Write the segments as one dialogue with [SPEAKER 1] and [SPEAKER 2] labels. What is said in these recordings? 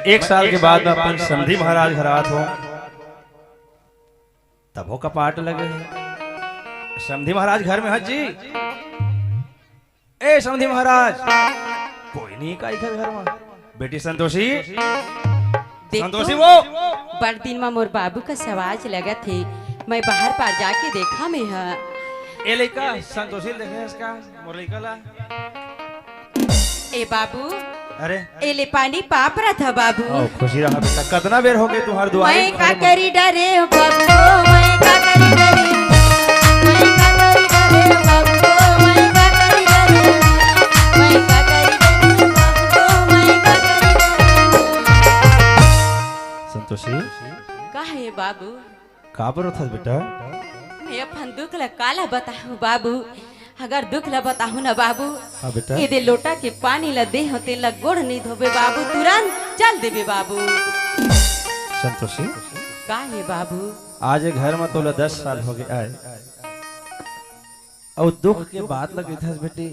[SPEAKER 1] 1 साल के बाद में अपन समधी महाराज घर आत हो तब हो कपाट लगे है। समधी महाराज घर में है जी। ए समधी महाराज कोई नहीं का घर में। बेटी संतोषी संतोषी वो
[SPEAKER 2] बड़ दिन में मोर बाबू का सवाज लगा थे। मैं बाहर पार जाके देखा में है।
[SPEAKER 1] ए लड़का संतोषी देखे इसका मोर लड़का ला।
[SPEAKER 2] ए बाबू
[SPEAKER 1] अरे
[SPEAKER 2] ए ले पानी पाप रहा था बाबू।
[SPEAKER 1] खुशी रहा बेटा। कितना बेर हो गए तुम्हारे दुआरे।
[SPEAKER 2] मैं का करी डरे हो बाबू, मैं का करी डरे, मैं का करी डरे हो बाबू, मैं का करी डरे, मैं का करी डरे बाबू, मैं का करी डरे।
[SPEAKER 1] संतोषी
[SPEAKER 2] का है बाबू?
[SPEAKER 1] का पर था बेटा?
[SPEAKER 2] मैं अपन दुख ला काला बताऊं बाबू। अगर दुख ला बताऊं ना बाबू,
[SPEAKER 1] हाँ बेटा।
[SPEAKER 2] ये दे लोटा के पानी ला दे होते ला गोड़ नहीं धोबे बाबू, तुरंत चल देबे बाबू।
[SPEAKER 1] संतोषी
[SPEAKER 2] का है बाबू?
[SPEAKER 1] आज घर में तो 10 साल हो गए आए और दुख के बात लगी था बेटी।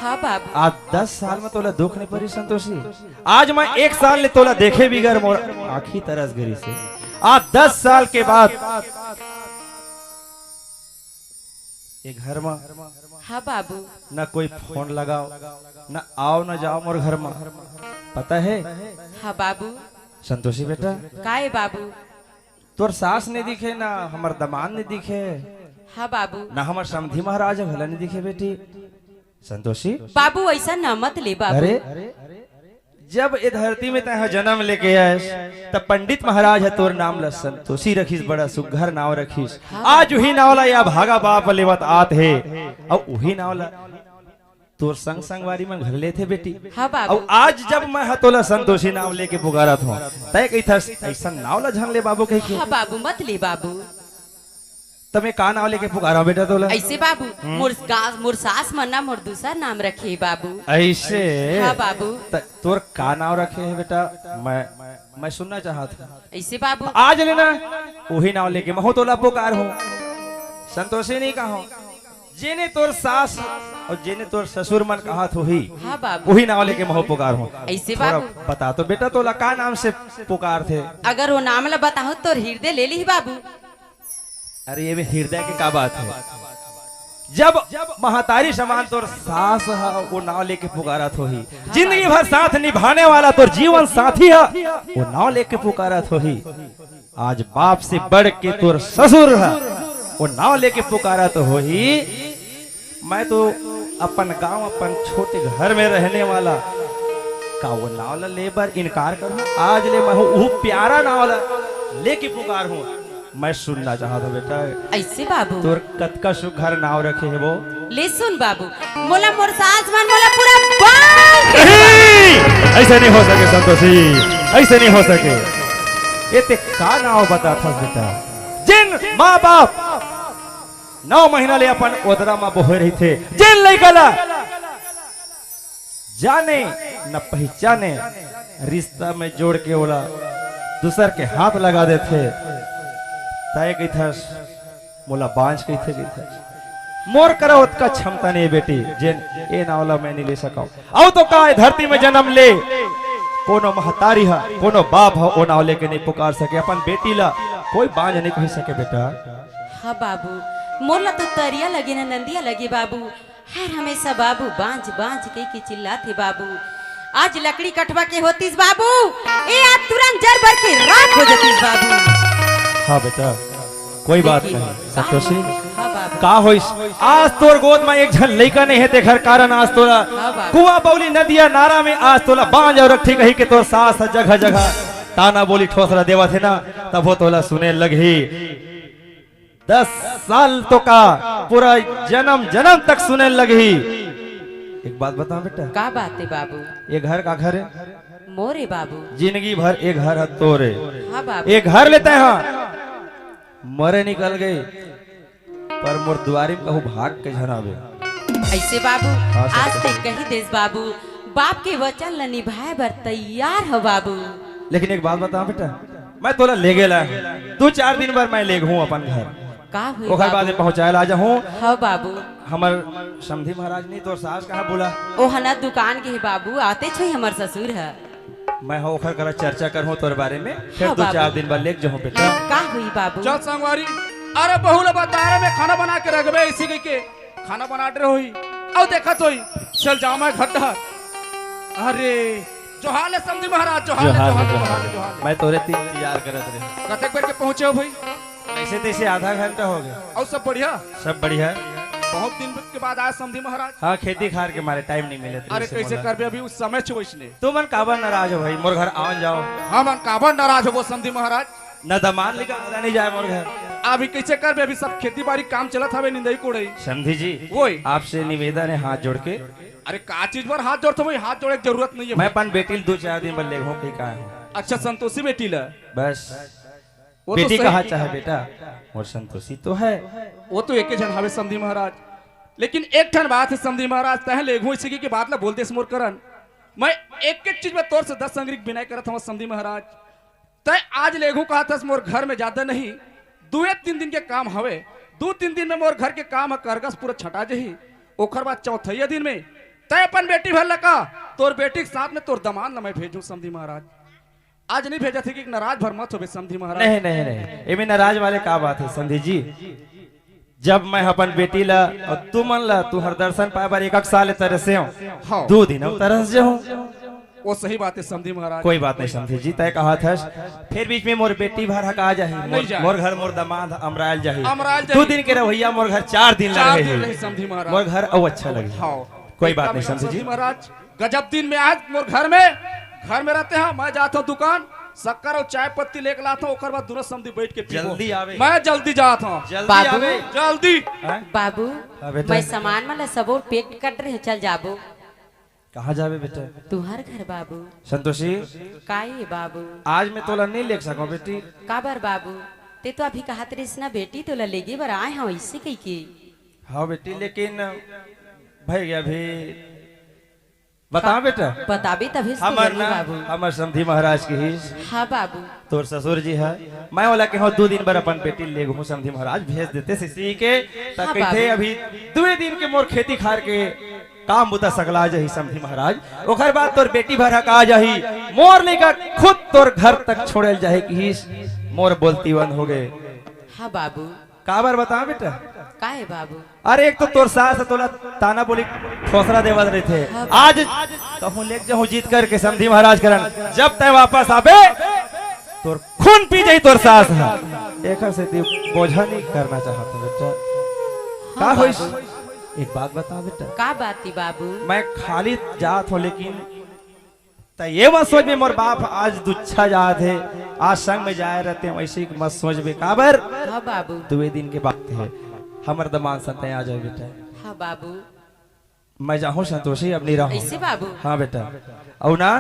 [SPEAKER 2] हाँ बाबू।
[SPEAKER 1] आज 10 साल में तोला दुख नहीं पड़ी संतोषी। आज मैं 1 साल ने तोला देखे बिगर मोर आँखी तरस गरी से। आज 10 साल के बाद ये घर में
[SPEAKER 2] हाँ बाबू।
[SPEAKER 1] न कोई फोन लगाओ न आओ न जाओ मोर घर में। पता है
[SPEAKER 2] हाँ बाबू।
[SPEAKER 1] संतोषी बेटा
[SPEAKER 2] का है बाबू?
[SPEAKER 1] तोर सास नहीं दिखे ना हमार दमाद नहीं दिखे
[SPEAKER 2] हाँ बाबू।
[SPEAKER 1] ना हमार समधी महाराज भला नहीं दिखे बेटी। संतोषी
[SPEAKER 2] बाबू ऐसा न मत ले बाबू।
[SPEAKER 1] अरे जब ये धरती में तय जन्म लेके आए तब पंडित महाराज है तोर नाम ला संतोषी रखीस। बड़ा सुघर नाव रखीस। आज वही नावला या भागा बाप लेवत आत है और वही नावला तोर संग संगवारी में घर ले थे बेटी।
[SPEAKER 2] हाँ बाबू।
[SPEAKER 1] और आज जब मैं हतोला संतोषी नाव लेके पुकारा था तय कही था ऐसा नावला झन ले बाबू कही के।
[SPEAKER 2] हाँ बाबू मत ले बाबू।
[SPEAKER 1] तमें का नाव लेके पुकारा बेटा तोला?
[SPEAKER 2] ऐसे बाबू मोर सास मन्ना मोर दूसरा नाम रखे बाबू।
[SPEAKER 1] ऐसे
[SPEAKER 2] हाँ बाबू।
[SPEAKER 1] तोर का नाव रखे है बेटा? मैं सुनना चाहता।
[SPEAKER 2] ऐसे बाबू
[SPEAKER 1] आज लेना वही नाव लेके मैं तोला पुकार हूँ। संतोषी नहीं कहा जेने तोर सास और जेने तोर ससुर मन कहा तो ही।
[SPEAKER 2] हाँ बाबू।
[SPEAKER 1] वही नाव लेके मैं पुकार हूँ।
[SPEAKER 2] ऐसे बाबू
[SPEAKER 1] बता तो बेटा तोला का नाम से पुकार थे?
[SPEAKER 2] अगर वो नाम ला बताओ तो हृदय ले ली बाबू।
[SPEAKER 1] अरे ये हृदय की क्या बात है? जब महतारी समान तोर सास है वो नाव लेके पुकारा तो ही। जिंदगी भर साथ निभाने वाला तोर जीवन साथी है वो नाव लेके पुकारा तो ही। आज बाप से बढ़ के तोर ससुर है वो नाव लेके पुकारा तो हो ही। मैं तो अपन गांव अपन छोटे घर में रहने वाला का वो नाव ला लेबर इनकार करूं? आज ले मैं वो प्यारा नाव ला लेके पुकार हूं। मैं सुनना चाहता बेटा।
[SPEAKER 2] ऐसे बाबू
[SPEAKER 1] तोर कतका सुघर नाव रखे है वो?
[SPEAKER 2] ले सुन बाबू मोला मोर सास मन मोला पूरा बांध।
[SPEAKER 1] ऐसे नहीं हो सके संतोषी, ऐसे नहीं हो सके। ये ते का नाव बता था बेटा? जिन माँ बाप 9 महीना ले अपन ओदरा में बोहे रही थे, जिन लइकला जाने न पहचाने रिश्ता में जोड़ के ओला दूसर के हाथ लगा देते तय कही था मोला बांझ कही थे। मोर करो उतका क्षमता नहीं बेटी जेन ए नावला मैं नहीं ले सका। आओ तो का धरती में जन्म ले कोनो महतारी है कोनो बाप है वो नाव लेके नहीं पुकार सके अपन बेटी ला कोई बांझ नहीं कही सके बेटा।
[SPEAKER 2] हाँ बाबू मोला तो तरिया लगे ना नंदिया लगे बाबू। हर हमेशा बाबू बांझ बांझ के चिल्लाते बाबू। आज लकड़ी कटवा के होतीस बाबू ए आज तुरंत जर भर के राख हो जातीस बाबू।
[SPEAKER 1] हाँ बेटा कोई बात नहीं संतोषी।
[SPEAKER 2] हाँ बाबू।
[SPEAKER 1] का होइस आज तोर गोद में एक झन लइका नहीं है तेखर कारण आज तोला कुआं बौली नदिया नारा में आज तोला बांझ और रखी कही के तोर सास जगह जगह ताना बोली ठोसरा देवा थे ना तब वो तोला सुने लगी। 10 साल तो का पूरा जन्म जन्म तक सुने लगी। एक बात बता बेटा।
[SPEAKER 2] का बात है बाबू?
[SPEAKER 1] ये घर का घर है
[SPEAKER 2] मोरे बाबू।
[SPEAKER 1] जिंदगी भर एक घर है तोरे।
[SPEAKER 2] हाँ बाबू।
[SPEAKER 1] एक घर लेते हैं मरे निकल गए पर मोर द्वारी में कहूँ भाग के झनावे।
[SPEAKER 2] ऐसे बाबू
[SPEAKER 1] हाँ,
[SPEAKER 2] आज तक कही देश बाबू बाप के वचन ला निभाए बर तैयार हो बाबू।
[SPEAKER 1] लेकिन एक बात बता बेटा मैं तोला ले गेला 2-4 दिन बार मैं ले हूँ अपन घर
[SPEAKER 2] का हुई
[SPEAKER 1] ओखर बाद में पहुँचाए ला जाऊँ।
[SPEAKER 2] हाँ बाबू।
[SPEAKER 1] हमर समधी महाराज नहीं तोर सास कहाँ बोला?
[SPEAKER 2] ओ हना दुकान के बाबू आते छे हमर ससुर है।
[SPEAKER 1] मैं हो ओखर करा चर्चा करहूं तोर बारे में, फिर
[SPEAKER 2] हाँ,
[SPEAKER 1] दो
[SPEAKER 2] बाबू।
[SPEAKER 1] चार दिन बाद लेक जाऊं बेटा।
[SPEAKER 2] का हुई बाबू?
[SPEAKER 3] चल संगवारी, अरे बहुल बतारे में खाना बना के रखबे, इसी के खाना बना रहे होई और देखा तो चल जाओ मैं घर डहर। अरे जोहार ले समझी महाराज, जोहार ले,
[SPEAKER 1] जोहार
[SPEAKER 3] जोहार ले,
[SPEAKER 1] जोहार।
[SPEAKER 3] जोहार ले, जोहार ले।
[SPEAKER 1] मैं तोरे तीन इंतजार करत रहे,
[SPEAKER 3] कतेक बेर के पहुंचे हो भाई?
[SPEAKER 1] ऐसे तैसे आधा घंटा हो गया।
[SPEAKER 3] और सब बढ़िया?
[SPEAKER 1] सब बढ़िया।
[SPEAKER 3] बहुत दिन के बाद आए समझी महाराज।
[SPEAKER 1] हाँ खेती खार के मारे टाइम नहीं मिले।
[SPEAKER 3] अरे कैसे करबे अभी उस समय छो इसने।
[SPEAKER 1] तू मन काबर नाराज हो भाई, मोर घर आवन जाओ।
[SPEAKER 3] हम काबर नाराज हो वो समझी महाराज।
[SPEAKER 1] न दमान लेकर नहीं जाए मोर घर।
[SPEAKER 3] अभी कैसे करबे, अभी सब खेती बाड़ी काम चलत हवे, निंदई कोड़ई।
[SPEAKER 1] समझी जी,
[SPEAKER 3] वही
[SPEAKER 1] आपसे निवेदन है हाथ जोड़ के।
[SPEAKER 3] अरे का चीज पर हाथ जोड़ते भाई, हाथ जोड़े की जरूरत नहीं है।
[SPEAKER 1] मैं अपन बेटी दो चार दिन बाद ले घूम के का हूँ।
[SPEAKER 3] अच्छा संतोषी बेटी ला,
[SPEAKER 1] बस
[SPEAKER 3] वो तो
[SPEAKER 1] बेटी
[SPEAKER 3] सही
[SPEAKER 1] कहा
[SPEAKER 3] की
[SPEAKER 1] चाहे
[SPEAKER 3] है।
[SPEAKER 1] बेटा, और संतोषी तो है।
[SPEAKER 3] वो तो एक जन हवे समधी महाराज, लेकिन एक ठन बात है समधी महाराज, तह लेघू इसी की बात ला बोलते मोर करन। मैं एक एक चीज में तौर से 10 अंग्रिक बिनाई करत हूँ समधी महाराज। तय आज लेघू कहा था मोर घर में ज्यादा नहीं, 2-3 दिन के काम हवे, 2-3 दिन में मोर घर के काम है करगस पूरा छटा जही। ओखर बाद चौथैया दिन में तय अपन बेटी भर लगा, तोर बेटी के साथ में तोर दमान ला मैं भेजू समधी महाराज। आज नहीं भेजा थे कि नाराज भर मत हो समधी महाराज।
[SPEAKER 1] नहीं नहीं नहीं, ये में नाराज वाले का बात है संधि जी। जब मैं अपन बेटी ला और तू मन ला तू हर दर्शन पाए बार एक साल तरह से हो,
[SPEAKER 3] हाँ
[SPEAKER 1] 2 दिन अब तरस जाऊं।
[SPEAKER 3] वो सही बात है समधी महाराज।
[SPEAKER 1] कोई बात नहीं समझी जी, तय कहा था फिर बीच में मोर बेटी भर हक आ जाही,
[SPEAKER 3] जाए।
[SPEAKER 1] मोर घर मोर दमाद अमरायल जाही।
[SPEAKER 3] अमरायल
[SPEAKER 1] 2
[SPEAKER 3] जाही।
[SPEAKER 1] दिन के रवैया मोर घर 4 दिन
[SPEAKER 3] 4 दिन
[SPEAKER 1] लगे
[SPEAKER 3] रही समधी महाराज।
[SPEAKER 1] मोर घर अब अच्छा लगे।
[SPEAKER 3] हाँ
[SPEAKER 1] कोई बात नहीं समझी जी।
[SPEAKER 3] महाराज गजब दिन में आज मोर घर में रहते हैं। मैं जाता हूँ दुकान, शक्कर और चाय पत्ती लेकर लाता हूँ, ओकर बाद दूर समधी बैठ के पीबो।
[SPEAKER 1] जल्दी आवे।
[SPEAKER 3] मैं जल्दी जाता हूँ,
[SPEAKER 1] जल्दी
[SPEAKER 2] बाबू।
[SPEAKER 1] आवे।
[SPEAKER 3] जल्दी।
[SPEAKER 1] हैं?
[SPEAKER 2] बाबू
[SPEAKER 1] हाँ, बेटा।
[SPEAKER 2] मैं सामान वाला सब और पैक कर रहे, चल जाबो।
[SPEAKER 1] कहाँ जावे बेटा?
[SPEAKER 2] तुहर घर बाबू।
[SPEAKER 1] संतोषी,
[SPEAKER 2] काहे बाबू?
[SPEAKER 1] आज मैं तोला नहीं ले सको बेटी।
[SPEAKER 2] काबर बाबू? ते तो अभी कहा तेरे ना बेटी तो लेगे बर आए हाँ इससे कही के।
[SPEAKER 1] हाँ बेटी, लेकिन भाई अभी बता बेटा।
[SPEAKER 2] बताबे तभी से
[SPEAKER 1] हमर
[SPEAKER 2] बोली
[SPEAKER 1] ना
[SPEAKER 2] बाबू।
[SPEAKER 1] हमर समधी महाराज की ही
[SPEAKER 2] हाँ बाबू।
[SPEAKER 1] तोर ससुर जी है, मैं वाला के हो 2 दिन बर अपन बेटी ले घूमू समधी महाराज भेज देते सिसी के
[SPEAKER 2] हाँ,
[SPEAKER 1] तक
[SPEAKER 2] बाबू।
[SPEAKER 1] अभी 2 दिन के मोर खेती खार के काम बुता सकला जही समधी महाराज। ओकर बाद तोर बेटी भर हक आ जाही, मोर लेकर खुद तोर घर तक छोड़ल जाहे कि मोर बोलती बंद हो गए।
[SPEAKER 2] हाँ बाबू।
[SPEAKER 1] काबर बता बेटा?
[SPEAKER 2] काहे बाबू?
[SPEAKER 1] अरे एक तो तोर सास तोला ताना बोली ठोसरा देवल रहे थे,
[SPEAKER 2] हाँ।
[SPEAKER 1] आज कहूँ ले जाऊँ जीत करके समधी महाराज करन, जब तय वापस आबे तोर खून पी जाई तोर सास है। एक से ती बोझा नहीं करना चाहता बेटा। का
[SPEAKER 2] हाँ,
[SPEAKER 1] होइस?
[SPEAKER 2] बाबू।
[SPEAKER 1] एक बात बता बेटा,
[SPEAKER 2] का बात थी बाबू?
[SPEAKER 1] मैं खाली जात हो, लेकिन तय ये मत सोच में मोर बाप आज दुच्छा जात है, आज संग में जाए रहते हैं, वैसे ही मत सोच बे। काबर
[SPEAKER 2] हाँ बाबू।
[SPEAKER 1] 2 दिन के बात है, हमर दमान सते आ जाए बेटा।
[SPEAKER 2] हाँ बाबू।
[SPEAKER 1] मैं जाऊँ संतोषी, अब नहीं रहूँ।
[SPEAKER 2] ऐसे बाबू?
[SPEAKER 1] हाँ बेटा, औ ना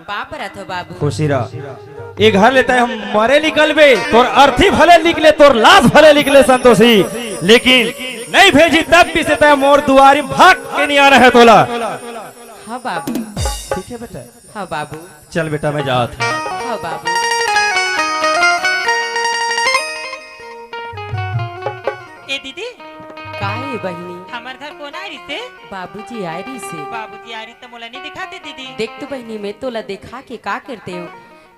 [SPEAKER 2] पाप रथ हो बाबू।
[SPEAKER 1] खुशी रह। ये घर लेता है हम मरे निकलबे, तोर अर्थी भले निकले, तोर लाश भले निकले संतोषी, लेकिन नहीं भेजी तब भी से तय मोर दुआरी भाग के नहीं आ रहा है तोला।
[SPEAKER 2] हाँ बाबू।
[SPEAKER 1] ठीक है बेटा,
[SPEAKER 2] हाँ बाबू।
[SPEAKER 1] चल बेटा मैं जात हूँ।
[SPEAKER 2] हाँ बाबू।
[SPEAKER 4] ए दीदी,
[SPEAKER 2] काहे बहिनी?
[SPEAKER 4] हमार घर कौन आई से?
[SPEAKER 2] बाबूजी आए रही से।
[SPEAKER 4] बाबूजी आ रही तो मोला नहीं दिखाते दीदी।
[SPEAKER 2] देख तो बहनी मैं तोला देखा के का करते हो,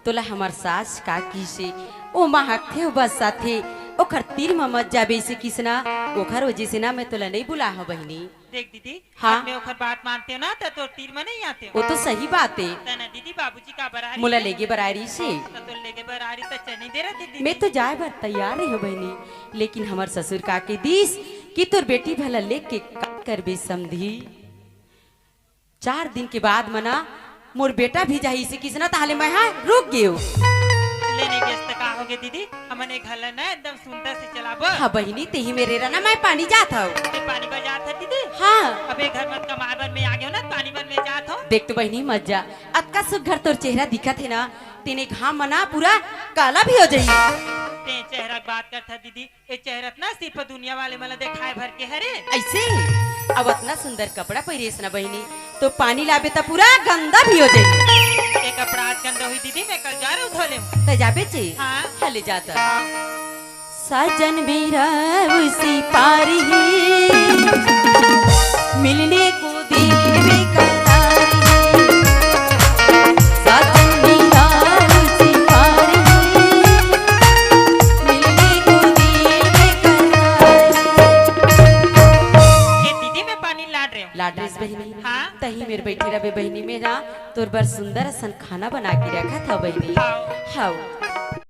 [SPEAKER 2] तोला हमार सास का की से ओ महक थे बस साथे ओखर तीर में मत जाबे से किसना ओखर वजह से ना मैं तोला नहीं बुला हो बहनी।
[SPEAKER 4] देख दीदी,
[SPEAKER 2] हाँ?
[SPEAKER 4] मैं ओखर बात मानते हो ना तो तीर में नहीं आते
[SPEAKER 2] वो
[SPEAKER 4] हो।
[SPEAKER 2] तो सही बात है।
[SPEAKER 4] तना दीदी बाबूजी का बरारी
[SPEAKER 2] मोला लेगे बरारी से
[SPEAKER 4] तो लेके बरारी तो चल नहीं दे रहा दीदी।
[SPEAKER 2] मैं तो जाए भर तैयार है बहनी, लेकिन हमार ससुर का के दिस कि तोर बेटी भला लेके के का करबे समधी। 4 दिन के बाद मना मोर बेटा भी जाही से किसना ताले मैं हाँ रुक गयो।
[SPEAKER 4] लेने गेस तक आओगे दीदी, हमने घर ना एकदम सुंदर से चलाबो।
[SPEAKER 2] हाँ बहनी ते ही मेरे रना मैं पानी जाता हूँ।
[SPEAKER 4] ये पानी पर जात है दीदी।
[SPEAKER 2] हाँ
[SPEAKER 4] अबे घर मत कमाए बर में आ गयो ना, पानी पर में जात हो।
[SPEAKER 2] देख तो बहनी मत जा, अतका सुघर तोर चेहरा दिखत है ना, तेने घाम मना पूरा काला भी हो जाई।
[SPEAKER 4] ते चेहरा की बात करता दीदी, ये चेहरा ना सिर्फ दुनिया वाले मला दिखाए भर के हरे।
[SPEAKER 2] ऐसे अब इतना सुंदर कपड़ा पहिरेस ना बहनी तो पानी लाबे तो पूरा गंदा भी हो जाई।
[SPEAKER 4] ये कपड़ा आज गंदा हुई दीदी, मैं कल जा रहा हूँ धोले।
[SPEAKER 2] तो जाबे चे
[SPEAKER 4] हाँ।
[SPEAKER 2] हले जाता सजन मेरा उसी पार ही मिलने को देवे करार है। सजन लाड रेस बहनी
[SPEAKER 4] हाँ।
[SPEAKER 2] तही मेरे बैठी रहे बहनी में ना तोर बर सुंदर असन खाना बना के रखा था बहनी
[SPEAKER 4] हाँ।
[SPEAKER 2] हाँ